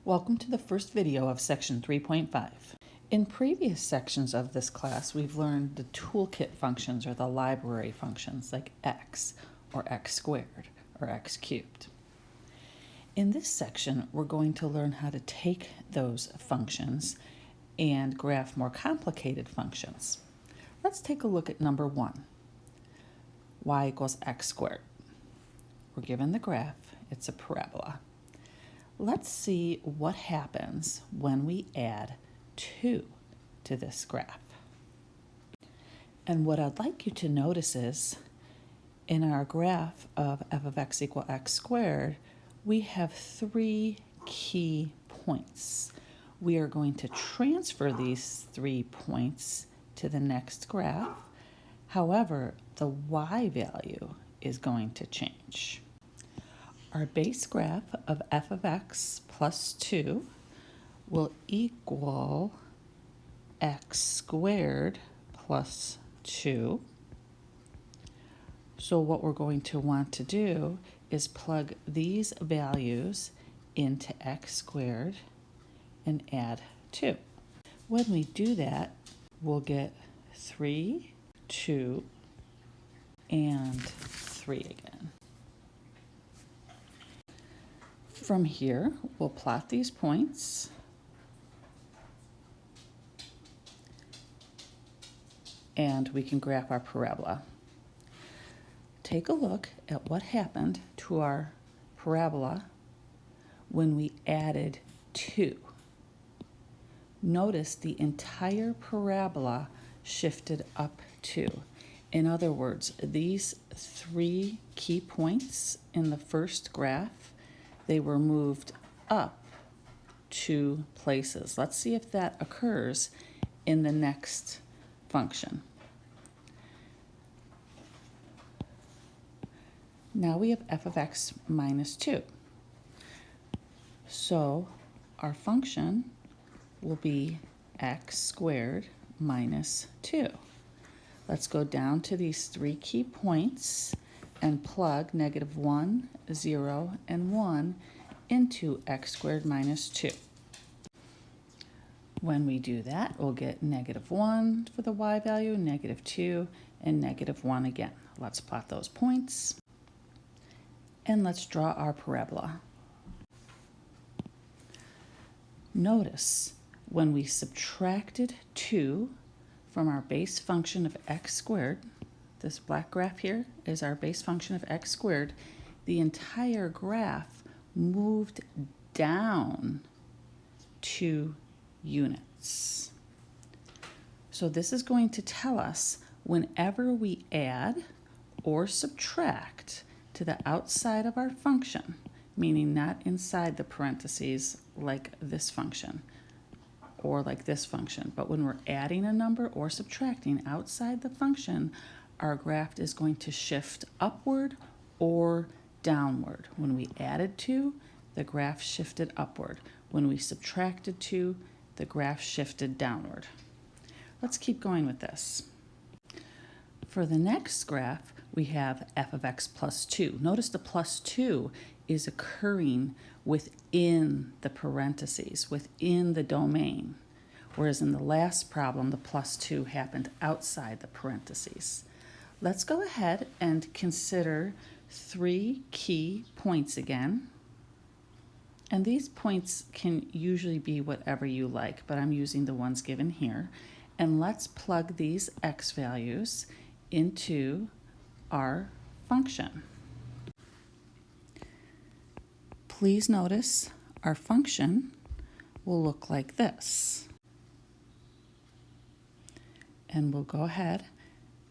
Welcome to the first video of section 3.5. In previous sections of this class, we've learned the toolkit functions or the library functions like x or x squared or x cubed. In this section, we're going to learn how to take those functions and graph more complicated functions. Let's take a look at number 1, y equals x squared. We're given the graph, it's a parabola. Let's see what happens when we add 2 to this graph. And what I'd like you to notice is, in our graph of f of x equal x squared, we have 3 key points. We are going to transfer these 3 points to the next graph. However, the y value is going to change. Our base graph of f of x plus 2 will equal x squared plus 2. So what we're going to want to do is plug these values into x squared and add 2. When we do that, we'll get 3, 2, and 3 again. From here, we'll plot these points and we can graph our parabola. Take a look at what happened to our parabola when we added 2. Notice the entire parabola shifted up 2. In other words, these 3 key points in the first graph, they were moved up 2 places. Let's see if that occurs in the next function. Now we have f of x minus 2. So our function will be x squared minus 2. Let's go down to these 3 key points and plug -1, 0, and 1 into x squared minus 2. When we do that, we'll get -1 for the y value, -2, and -1 again. Let's plot those points, and let's draw our parabola. Notice when we subtracted 2 from our base function of x squared, this black graph here is our base function of x squared, the entire graph moved down 2 units. So this is going to tell us whenever we add or subtract to the outside of our function, meaning not inside the parentheses like this function or like this function, but when we're adding a number or subtracting outside the function, our graph is going to shift upward or downward. When we added 2, the graph shifted upward. When we subtracted 2, the graph shifted downward. Let's keep going with this. For the next graph, we have f of x plus 2. Notice the plus 2 is occurring within the parentheses, within the domain, whereas in the last problem, the plus 2 happened outside the parentheses. Let's go ahead and consider 3 key points again. And these points can usually be whatever you like, but I'm using the ones given here. And let's plug these x values into our function. Please notice our function will look like this. And we'll go ahead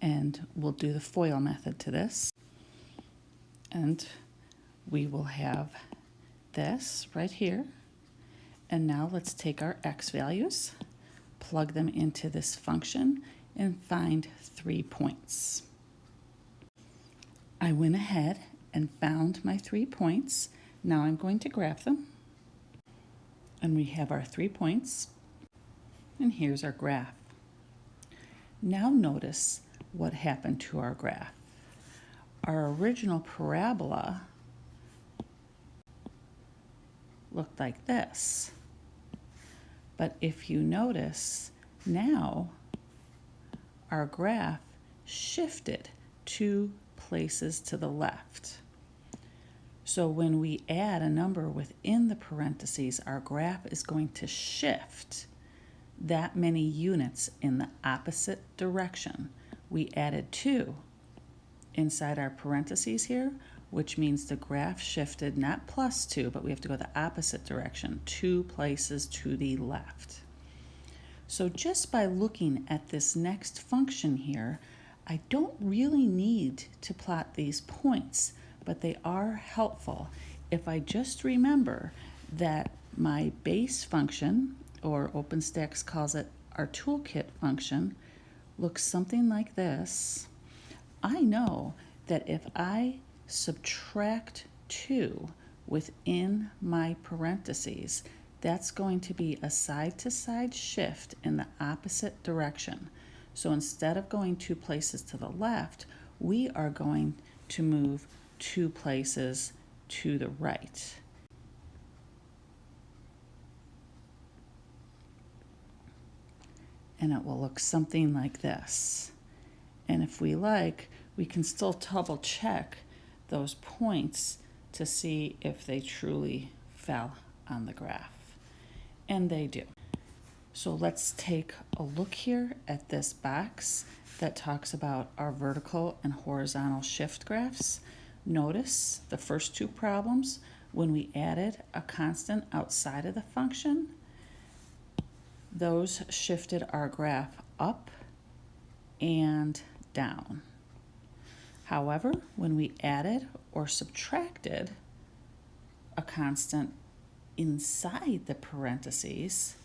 and we'll do the FOIL method to this. And we will have this right here. And now let's take our x values, plug them into this function, and find 3 points. I went ahead and found my 3 points. Now I'm going to graph them. And we have our 3 points. And here's our graph. Now notice what happened to our graph. Our original parabola looked like this. But if you notice, now our graph shifted 2 places to the left. So when we add a number within the parentheses, our graph is going to shift that many units in the opposite direction. We added 2 inside our parentheses here, which means the graph shifted not +2, but we have to go the opposite direction, 2 places to the left. So just by looking at this next function here, I don't really need to plot these points, but they are helpful if I just remember that my base function, or OpenStax calls it our toolkit function, looks something like this. I know that if I subtract 2 within my parentheses, that's going to be a side-to-side shift in the opposite direction. So instead of going 2 places to the left, we are going to move 2 places to the right. And it will look something like this. And if we like, we can still double check those points to see if they truly fell on the graph. And they do. So let's take a look here at this box that talks about our vertical and horizontal shift graphs. Notice the first 2 problems, when we added a constant outside of the function, those shifted our graph up and down. However, when we added or subtracted a constant inside the parentheses,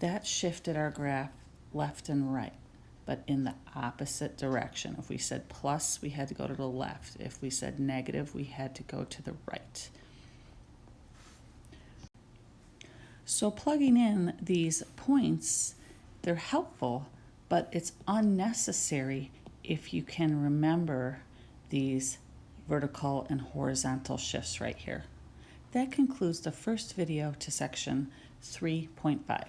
that shifted our graph left and right, but in the opposite direction. If we said plus, we had to go to the left. If we said negative, we had to go to the right. So plugging in these points, they're helpful, but it's unnecessary if you can remember these vertical and horizontal shifts right here. That concludes the first video to section 3.5.